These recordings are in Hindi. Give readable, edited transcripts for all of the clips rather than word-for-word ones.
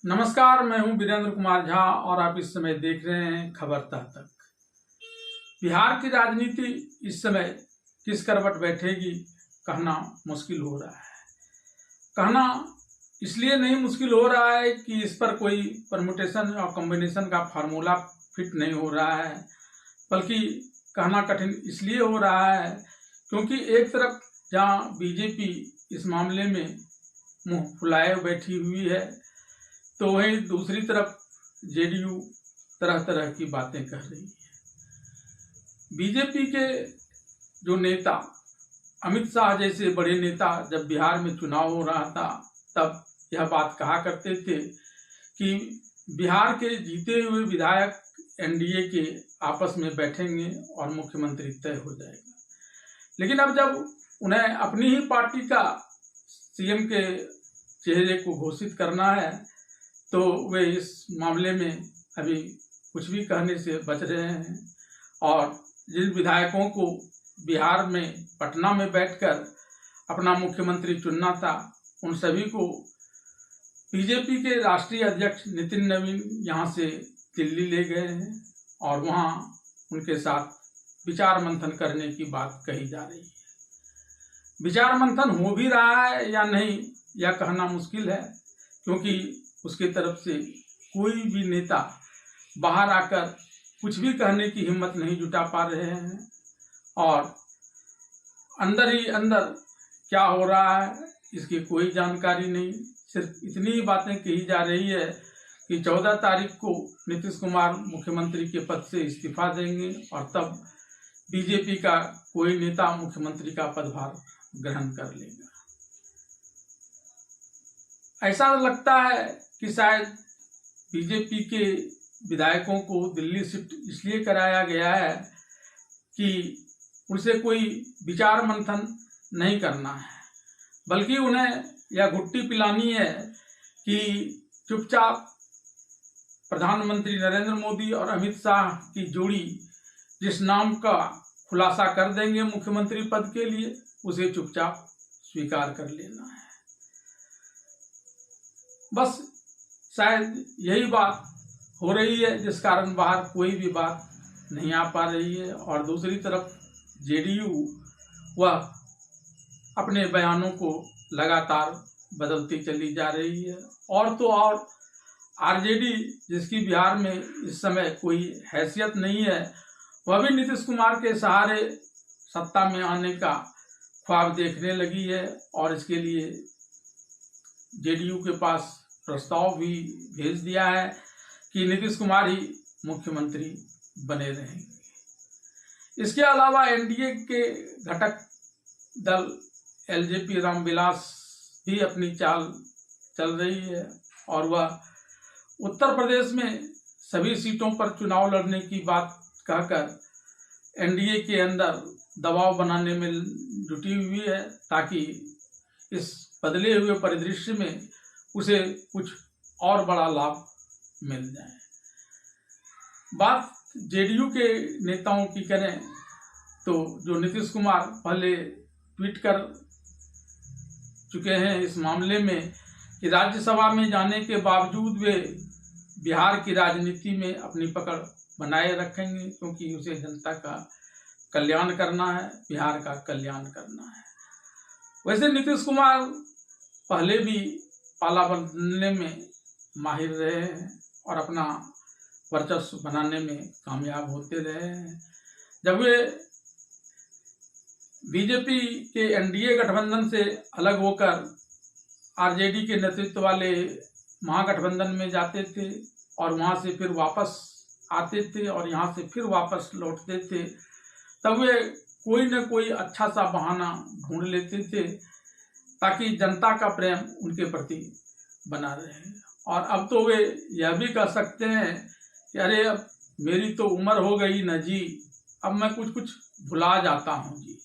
नमस्कार, मैं हूं वीरेंद्र कुमार झा और आप इस समय देख रहे हैं खबर तक। बिहार की राजनीति इस समय किस करवट बैठेगी कहना मुश्किल हो रहा है। कहना इसलिए नहीं मुश्किल हो रहा है कि इस पर कोई परमुटेशन और कॉम्बिनेशन का फार्मूला फिट नहीं हो रहा है, बल्कि कहना कठिन इसलिए हो रहा है क्योंकि एक तरफ जहां बीजेपी इस मामले में मुंह फुलाए बैठी हुई है, तो वहीं दूसरी तरफ जेडीयू तरह तरह की बातें कह रही है। बीजेपी के जो नेता अमित शाह जैसे बड़े नेता जब बिहार में चुनाव हो रहा था तब यह बात कहा करते थे कि बिहार के जीते हुए विधायक एनडीए के आपस में बैठेंगे और मुख्यमंत्री तय हो जाएगा। लेकिन अब जब उन्हें अपनी ही पार्टी का सीएम के चेहरे को घोषित करना है तो वे इस मामले में अभी कुछ भी कहने से बच रहे हैं और जिन विधायकों को बिहार में पटना में बैठकर अपना मुख्यमंत्री चुनना था उन सभी को बीजेपी के राष्ट्रीय अध्यक्ष नितिन नवीन यहां से दिल्ली ले गए हैं और वहां उनके साथ विचार मंथन करने की बात कही जा रही है। विचार मंथन हो भी रहा है या नहीं यह कहना मुश्किल है, क्योंकि उसके तरफ से कोई भी नेता बाहर आकर कुछ भी कहने की हिम्मत नहीं जुटा पा रहे हैं और अंदर ही अंदर क्या हो रहा है इसकी कोई जानकारी नहीं। सिर्फ इतनी ही बातें कही जा रही है कि 14 तारीख को नीतीश कुमार मुख्यमंत्री के पद से इस्तीफा देंगे और तब बीजेपी का कोई नेता मुख्यमंत्री का पदभार ग्रहण कर लेगा। ऐसा लगता है कि शायद बीजेपी के विधायकों को दिल्ली शिफ्ट इसलिए कराया गया है कि उनसे कोई विचार मंथन नहीं करना है, बल्कि उन्हें यह घुट्टी पिलानी है कि चुपचाप प्रधानमंत्री नरेंद्र मोदी और अमित शाह की जोड़ी जिस नाम का खुलासा कर देंगे मुख्यमंत्री पद के लिए उसे चुपचाप स्वीकार कर लेना है। बस शायद यही बात हो रही है जिस कारण बाहर कोई भी बात नहीं आ पा रही है और दूसरी तरफ जेडीयू वह अपने बयानों को लगातार बदलती चली जा रही है और तो और आरजेडी जिसकी बिहार में इस समय कोई हैसियत नहीं है, वह भी नीतीश कुमार के सहारे सत्ता में आने का ख्वाब देखने लगी है और इसके लिए जेडीयू के पास प्रस्ताव भी भेज दिया है कि नीतीश कुमार ही मुख्यमंत्री बने रहेंगे। इसके अलावा एनडीए के घटक दल एलजेपी रामविलास भी अपनी चाल चल रही है और वह उत्तर प्रदेश में सभी सीटों पर चुनाव लड़ने की बात कहकर एनडीए के अंदर दबाव बनाने में जुटी हुई है ताकि इस बदले हुए परिदृश्य में उसे कुछ और बड़ा लाभ मिल जाए। बात जेडीयू के नेताओं की करें तो जो नीतीश कुमार पहले ट्वीट कर चुके हैं इस मामले में कि राज्यसभा में जाने के बावजूद वे बिहार की राजनीति में अपनी पकड़ बनाए रखेंगे, क्योंकि उसे जनता का कल्याण करना है, बिहार का कल्याण करना है। वैसे नीतीश कुमार पहले भी पाला बनने में माहिर रहे हैं और अपना वर्चस्व बनाने में कामयाब होते रहे हैं। जब वे बीजेपी के एनडीए गठबंधन से अलग होकर आरजेडी के नेतृत्व वाले महागठबंधन में जाते थे और वहां से फिर वापस आते थे और यहाँ से फिर वापस लौटते थे, तब वे कोई न कोई अच्छा सा बहाना ढूंढ लेते थे ताकि जनता का प्रेम उनके प्रति बना रहे। और अब तो वे यह भी कह सकते हैं कि अरे अब मेरी तो उम्र हो गई न जी, अब मैं कुछ कुछ भुला जाता हूं जी।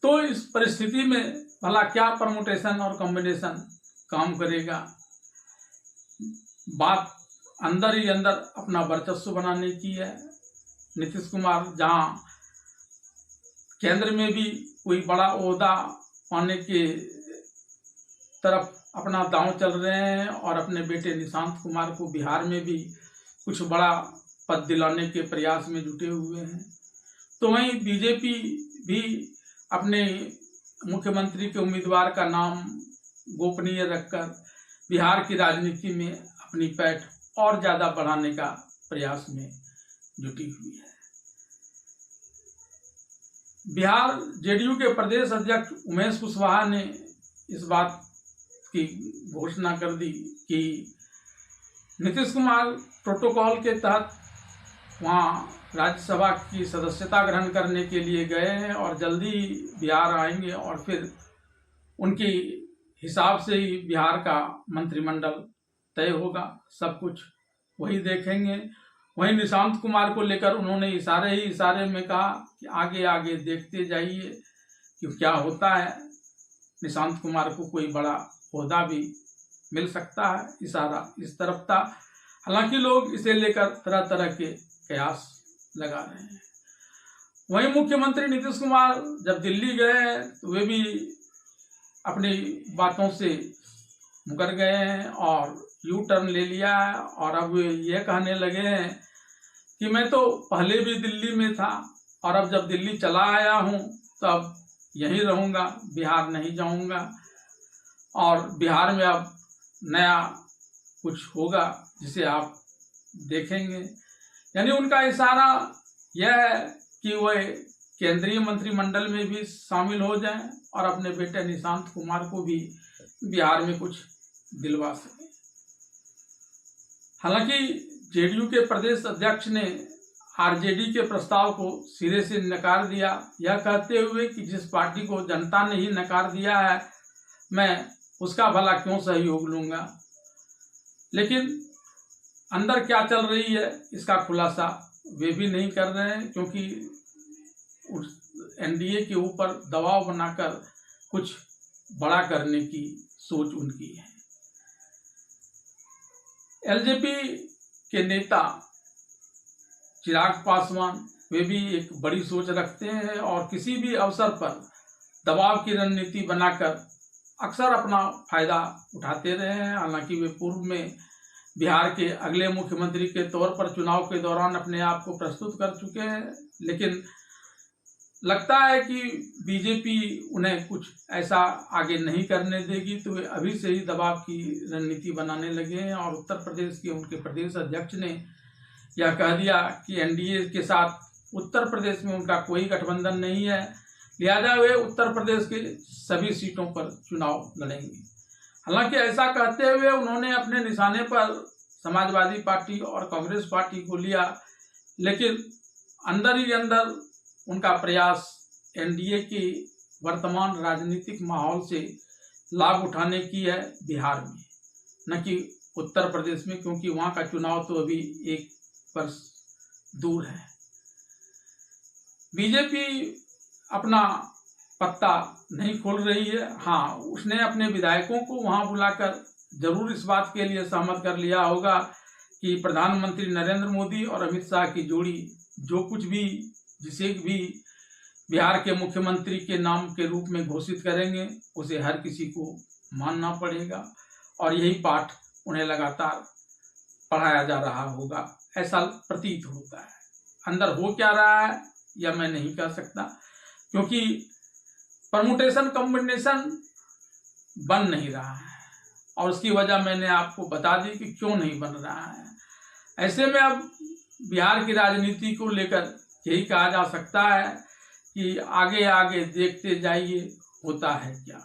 तो इस परिस्थिति में भला क्या परमुटेशन और कॉम्बिनेशन काम करेगा। बात अंदर ही अंदर अपना वर्चस्व बनाने की है। नीतीश कुमार जहां केंद्र में भी कोई बड़ा ओहदा पाने के तरफ अपना दांव चल रहे हैं और अपने बेटे निशांत कुमार को बिहार में भी कुछ बड़ा पद दिलाने के प्रयास में जुटे हुए हैं। तो वहीं बीजेपी भी अपने मुख्यमंत्री के उम्मीदवार का नाम गोपनीय रखकर बिहार की राजनीति में अपनी पैठ और ज्यादा बढ़ाने का प्रयास में जुटी हुई है। बिहार जेडीयू के प्रदेश अध्यक्ष उमेश कुशवाहा ने इस बात की घोषणा कर दी कि नीतीश कुमार प्रोटोकॉल के तहत वहाँ राज्यसभा की सदस्यता ग्रहण करने के लिए गए हैं और जल्दी बिहार आएंगे और फिर उनके हिसाब से ही बिहार का मंत्रिमंडल तय होगा, सब कुछ वही देखेंगे। वहीं निशांत कुमार को लेकर उन्होंने इशारे में कहा कि आगे आगे देखते जाइए कि क्या होता है, निशांत कुमार को कोई बड़ा ओहदा भी मिल सकता है, इशारा इस तरफ था। हालांकि लोग इसे लेकर तरह तरह के कयास लगा रहे हैं। वहीं मुख्यमंत्री नीतीश कुमार जब दिल्ली गए तो वे भी अपनी बातों से मुकर गए हैं और यू टर्न ले लिया है और अब वे ये कहने लगे हैं कि मैं तो पहले भी दिल्ली में था और अब जब दिल्ली चला आया हूँ तो अब यहीं रहूँगा, बिहार नहीं जाऊँगा और बिहार में अब नया कुछ होगा जिसे आप देखेंगे। यानी उनका इशारा यह है कि वह केंद्रीय मंत्रिमंडल में भी शामिल हो जाएं और अपने बेटे निशांत कुमार को भी बिहार में कुछ दिलवा सकें। हालांकि जेडीयू के प्रदेश अध्यक्ष ने आरजेडी के प्रस्ताव को सिरे से नकार दिया, यह कहते हुए कि जिस पार्टी को जनता ने ही नकार दिया है मैं उसका भला क्यों सहयोग लूंगा। लेकिन अंदर क्या चल रही है इसका खुलासा वे भी नहीं कर रहे हैं, क्योंकि एनडीए के ऊपर दबाव बनाकर कुछ बड़ा करने की सोच उनकी है। एलजेपी के नेता चिराग पासवान वे भी एक बड़ी सोच रखते हैं और किसी भी अवसर पर दबाव की रणनीति बनाकर अक्सर अपना फायदा उठाते रहे हैं। हालांकि वे पूर्व में बिहार के अगले मुख्यमंत्री के तौर पर चुनाव के दौरान अपने आप को प्रस्तुत कर चुके हैं, लेकिन लगता है कि बीजेपी उन्हें कुछ ऐसा आगे नहीं करने देगी, तो वे अभी से ही दबाव की रणनीति बनाने लगे हैं। और उत्तर प्रदेश के उनके प्रदेश अध्यक्ष ने यह कह दिया कि एनडीए के साथ उत्तर प्रदेश में उनका कोई गठबंधन नहीं है, लिहाजा वे उत्तर प्रदेश के सभी सीटों पर चुनाव लड़ेंगे। हालांकि ऐसा कहते हुए उन्होंने अपने निशाने पर समाजवादी पार्टी और कांग्रेस पार्टी को लिया, लेकिन अंदर ही अंदर उनका प्रयास एनडीए के वर्तमान राजनीतिक माहौल से लाभ उठाने की है बिहार में, न कि उत्तर प्रदेश में, क्योंकि वहां का चुनाव तो अभी 1 वर्ष दूर है। बीजेपी अपना पत्ता नहीं खोल रही है। हाँ, उसने अपने विधायकों को वहां बुलाकर जरूर इस बात के लिए सहमत कर लिया होगा कि प्रधानमंत्री नरेंद्र मोदी और अमित शाह की जोड़ी जो कुछ भी जिसे भी बिहार के मुख्यमंत्री के नाम के रूप में घोषित करेंगे उसे हर किसी को मानना पड़ेगा और यही पाठ उन्हें लगातार पढ़ाया जा रहा होगा, ऐसा प्रतीत होता है। अंदर हो क्या रहा है यह मैं नहीं कह सकता, क्योंकि परमुटेशन कॉम्बिनेशन बन नहीं रहा है और उसकी वजह मैंने आपको बता दी कि क्यों नहीं बन रहा है। ऐसे में अब बिहार की राजनीति को लेकर यही कहा जा सकता है कि आगे आगे देखते जाइए होता है क्या।